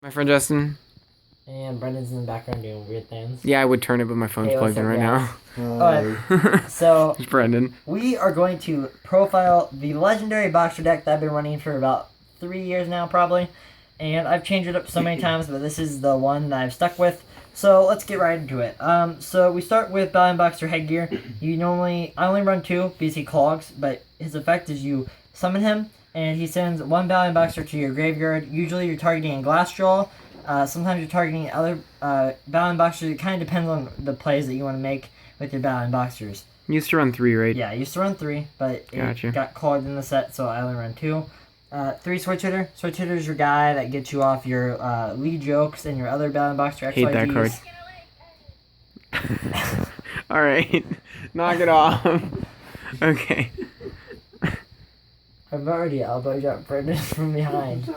My friend Justin. And Brendan's in the background doing weird things. Yeah, I would turn it, but my phone's plugged in right now. Alright, so It's Brendan. we are going to profile the legendary boxer deck that I've been running for about 3 years now, probably. And I've changed it up so many times, but this is the one that I've stuck with. So let's get right into it. So we start with Battlin Boxer headgear. I only run 2 because he clogs, but his effect is you summon him, and he sends 1 Battlin Boxer to your graveyard. Usually you're targeting a Glassjaw. Sometimes you're targeting other Battlin Boxers. It kind of depends on the plays that you want to make with your Battlin Boxers. You used to run 3, right? Yeah, I used to run 3, but it got clogged in the set, so I only run 2. 3 Switch Hitter. Switch Hitter is your guy that gets you off your lead jokes and your other Battlin Boxer XYZs. Hate that card. Alright, knock it off. Okay. I've already elbow dropped Brendan from behind.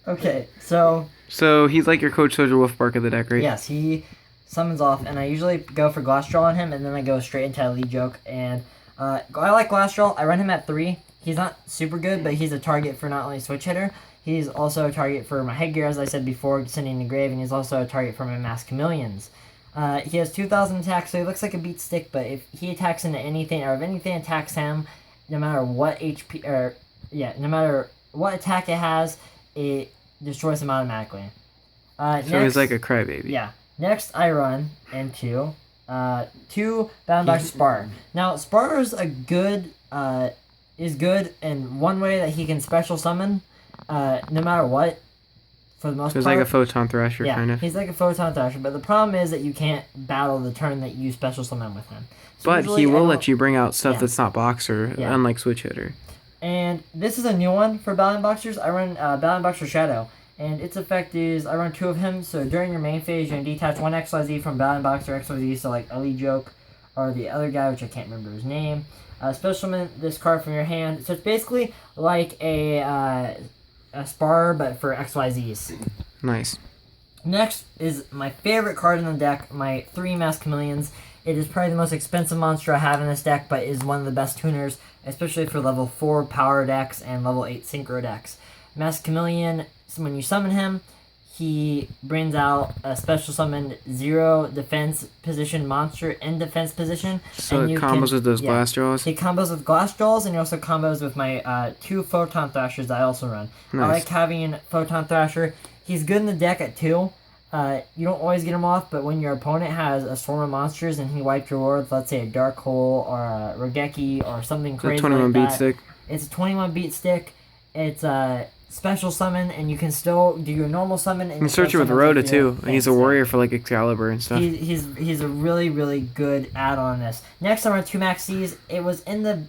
Okay, so... So he's like your Coach Soldier Wolfbark of the deck, right? Yes, he summons off, and I usually go for Glassjaw on him, and then I go straight into a lead joke. And I like Glassjaw. I run him at 3. He's not super good, but he's a target for not only Switch Hitter, he's also a target for my headgear, as I said before, sending to grave, and he's also a target for my Masked Chameleons. He has 2,000 attacks, so he looks like a beat stick, but if he attacks into anything, or if anything attacks him, no matter what no matter what attack it has, it destroys him automatically. So he's like a crybaby. Yeah. Next, I run into 2 Battlin Boxer Spar. Now, Spar is good in one way that he can special summon, no matter what. For the most part. So he's like a Photon Thrasher, kind of. He's like a Photon Thrasher, but the problem is that you can't battle the turn that you special summon with him. So but he will let you bring out stuff that's not Boxer, unlike Switch Hitter. And this is a new one for Battlin Boxers. I run Battlin Boxer Shadow, and its effect is I run 2 of him, so during your main phase, you can detach 1 XYZ from Battlin Boxer XYZ, so like Elite Joke, or the other guy, which I can't remember his name. Special summon this card from your hand. So it's basically like a Spar, but for XYZs. Nice. Next is my favorite card in the deck, my 3 Masked Chameleons. It is probably the most expensive monster I have in this deck, but is one of the best tuners, especially for level 4 power decks and level 8 synchro decks. Masked Chameleon, so when you summon him, he brings out a special summon 0 defense position monster in defense position. So it combos with those Glassjaws? He combos with Glassjaws, and he also combos with my 2 Photon Thrashers that I also run. Nice. I like having Photon Thrasher. He's good in the deck at 2. You don't always get him off, but when your opponent has a swarm of monsters and he wiped your board, let's say a Dark Hole or a Rogeki or something crazy like that. 21 beat stick? It's a 21 beat stick. It's a special summon, and you can still do your normal summon. And you can search it with Rhoda too, and he's a warrior for like Excalibur and stuff. He's a really, really good add-on on this. Next, I run 2 Max Cs. It was in the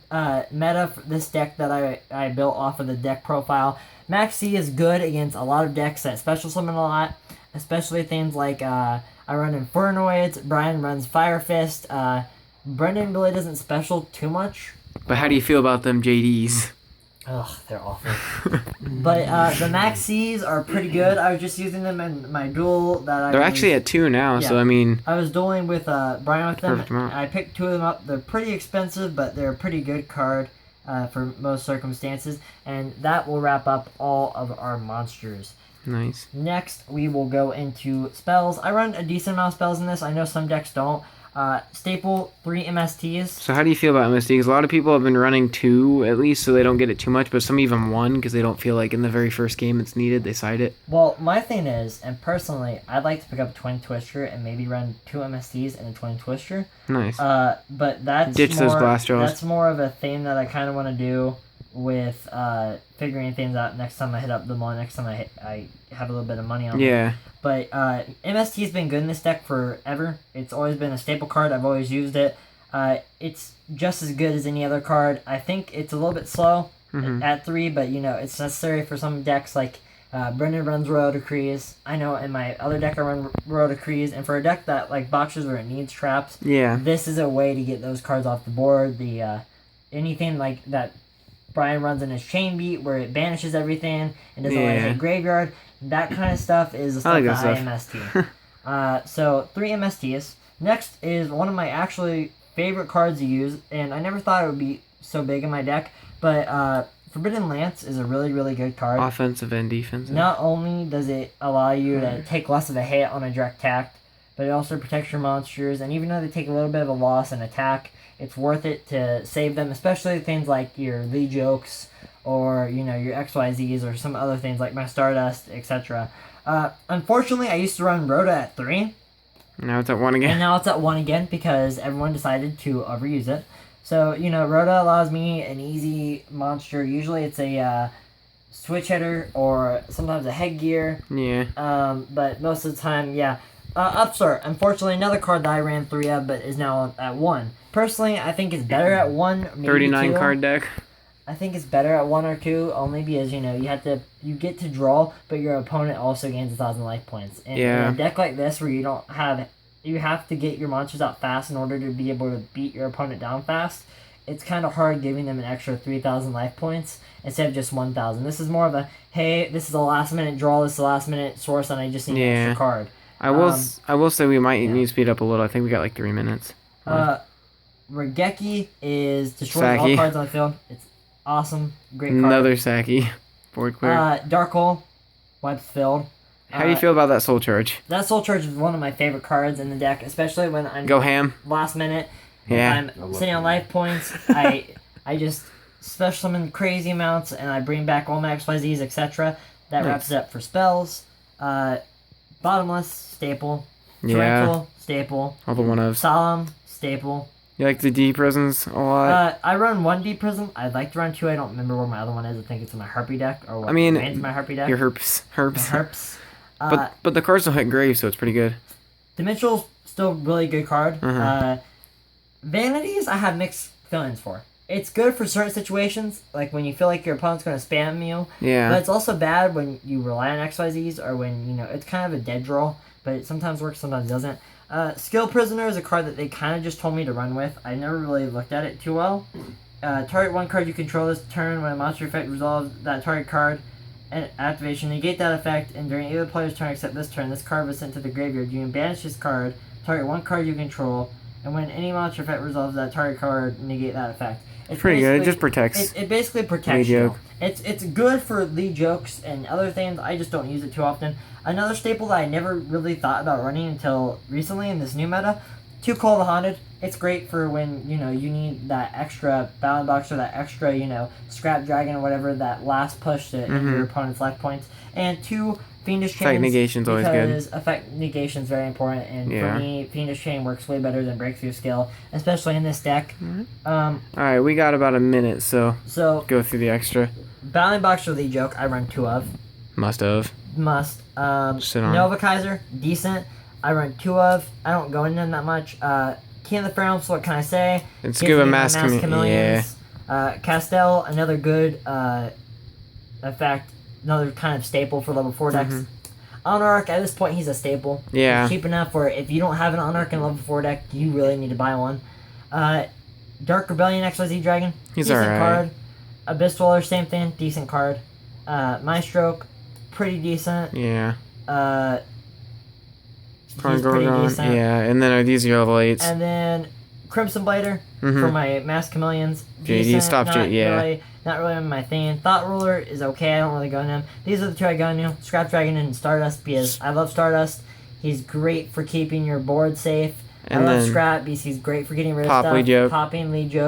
meta for this deck that I built off of the deck profile. Max C is good against a lot of decks that special summon a lot, especially things like I run Infernoids, Brian runs Fire Fist, Brendan really doesn't special too much. But how do you feel about them JDs? Ugh, they're awful. But the Max Cs are pretty good. I was just using them in my duel that They're actually at 2 now, so I mean... I was dueling with Brian with them. Amount. I picked 2 of them up. They're pretty expensive, but they're a pretty good card for most circumstances. And that will wrap up all of our monsters. Nice. Next, we will go into spells. I run a decent amount of spells in this. I know some decks don't. Staple 3 MSTs. So how do you feel about MST? Because a lot of people have been running 2 at least, so they don't get it too much, but some even 1 because they don't feel like in the very first game it's needed. They side it. Well, my thing is, and personally, I'd like to pick up a Twin Twister and maybe run 2 MSTs and a Twin Twister. Nice. But that's ditch those Glassjaws. That's more of a thing that I kind of want to do with figuring things out next time I hit up the mall. Next time I have a little bit of money on me. Yeah. But MST's been good in this deck forever. It's always been a staple card. I've always used it. It's just as good as any other card. I think it's a little bit slow at 3, but it's necessary for some decks. Like Brendan runs Royal Decrees. I know in my other deck I run Royal Decrees, and for a deck that like boxes where it needs traps, this is a way to get those cards off the board. The anything like that Brian runs in his Chain Beat where it banishes everything and doesn't let it hit graveyard. That kind of stuff is the stuff that I MST. So 3 MSTs. Next is one of my actually favorite cards to use, and I never thought it would be so big in my deck, but Forbidden Lance is a really, really good card. Offensive and defensive. Not only does it allow you to take less of a hit on a direct attack, but it also protects your monsters, and even though they take a little bit of a loss in attack, it's worth it to save them, especially things like your Lee Jokes, or, you know, your XYZs, or some other things like my Stardust, etc. Unfortunately, I used to run Rhoda at 3, Now it's at 1 again. and now it's at 1 again because everyone decided to overuse it. So, you know, Rhoda allows me an easy monster. Usually it's a switch hitter or sometimes a headgear. Yeah. But most of the time, yeah. Upstart, unfortunately, another card that I ran 3 of but is now at 1. Personally, I think it's better at 1, maybe 39 2. card deck. I think it's better at 1 or 2, only because, you know, you get to draw, but your opponent also gains 1,000 life points. And in a deck like this where you have to get your monsters out fast in order to be able to beat your opponent down fast, it's kind of hard giving them an extra 3,000 life points instead of just 1,000. This is more of a, hey, this is a last minute draw, this is a last minute source, and I just need an extra card. I will say we might need to speed up a little. I think we got like 3 minutes. Regeki is destroys all Saki. cards on the field. It's awesome. Great card. Another Saki. Board clear. Dark Hole wipes the field. How do you feel about that Soul Charge? That Soul Charge is one of my favorite cards in the deck, especially when I'm Go ham. last minute. Yeah. I'm sitting on life points. I just special summon crazy amounts, and I bring back all my XYZs, etc. That wraps it up for spells. Bottomless, staple. Torrential, staple. All the one-ofs. Solemn, staple. You like the D prisms a lot? I run 1D Prism. I'd like to run 2. I don't remember where my other one is. I think it's in my Harpy deck, or what remains in my Harpy deck. Your herps. My herps. But the cards don't hit grave, so it's pretty good. Dimensional's still a really good card. Vanities, I have mixed feelings for. It's good for certain situations, like when you feel like your opponent's going to spam you. Yeah. But it's also bad when you rely on XYZs, or when, you know, it's kind of a dead draw, but it sometimes works, sometimes doesn't. Skill Prisoner is a card that they kind of just told me to run with. I never really looked at it too well. Target 1 card you control this turn. When a monster effect resolves that target card and activation, negate that effect, and during either player's turn except this turn, this card was sent to the graveyard. You can banish this card, target 1 card you control, and when any monster effect resolves that target card, negate that effect. It's pretty good. It just protects. It basically protects you. It's good for Lee Jokes and other things. I just don't use it too often. Another staple that I never really thought about running until recently in this new meta, Too Cold the Haunted. It's great for when, you know, you need that extra Battlin box, or that extra, you know, Scrap Dragon or whatever, that last push to end your opponent's life points. And 2, Fiendish Chains. Effect negation's always good. Because effect negation's very important, and for me, Fiendish Chain works way better than Breakthrough Skill, especially in this deck. Alright, we got about a minute, so go through the extra. Battlin box for Lee Joke, I run 2 of. Must. Nova Kaiser, decent. I run 2 of. I don't go into them that much. Key in the Realms, what can I say? And Scuba Mask Chameleons. Castell, another good effect, another kind of staple for level 4 decks. Anarch, at this point, he's a staple. Yeah. He's cheap enough where if you don't have an Anarch in a level 4 deck, you really need to buy one. Dark Rebellion XYZ Dragon, he's decent alright. card. Abyss Dweller, same thing, decent card. Maestroke, pretty decent. Yeah. He's pretty decent. Yeah, and then these are your level 8s. And then Crimson Blader for my Mass Chameleons. JD, stop JD, Not really my thing. Thought Ruler is okay, I don't really go into him. These are the 2 I go into. Scrap Dragon and Stardust, because I love Stardust. He's great for keeping your board safe. And I love then Scrap because he's great for getting rid of Pop stuff. Lee Joke. Popping Lee Joke.